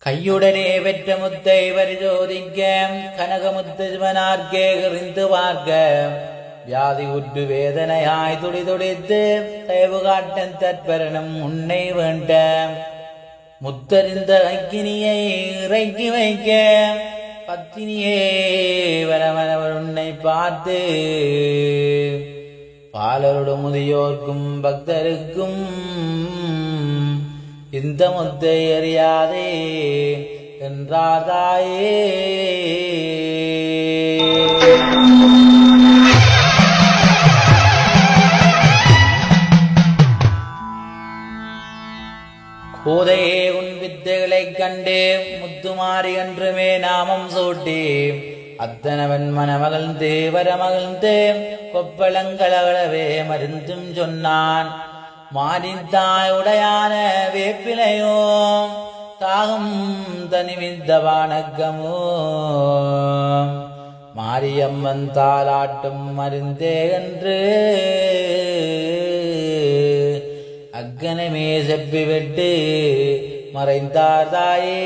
கையுடனே பெற்ற முத்தை பரிசோதிக்க கனகமுத்து சிவனார்க்கே எறிந்து பார்க்க வியாதி உற்று வேதனையாய் துடி துடித்து தயவு காட்டன் தற்பரணம் உன்னை வேண்ட முத்தறிந்த அக்கினியை இறக்கி வைக்க பத்தினியே வரவனவர் உன்னை பார்த்து பாலருடு முதியோர்க்கும் பக்தருக்கும் இந்த முத்தை அறியாதே என்றாதாயே. கோதையே உன் வித்தைகளைக் கண்டு முத்துமாறி என்றுமே நாமம் சூட்டி அத்தனவன் மனமகிழ்ந்து வரமகிழ்ந்து கொப்பளங்களவே மருந்தும் சொன்னான். மாறித்தாய் உடையான வேப்பிலையோ தாகம் தனிவிந்த வானக்கமோ மாரியம்மன் தாலாட்டும் மருந்தே என்று அக்கனமே செப்பிவிட்டு மறைந்தார் தாயே.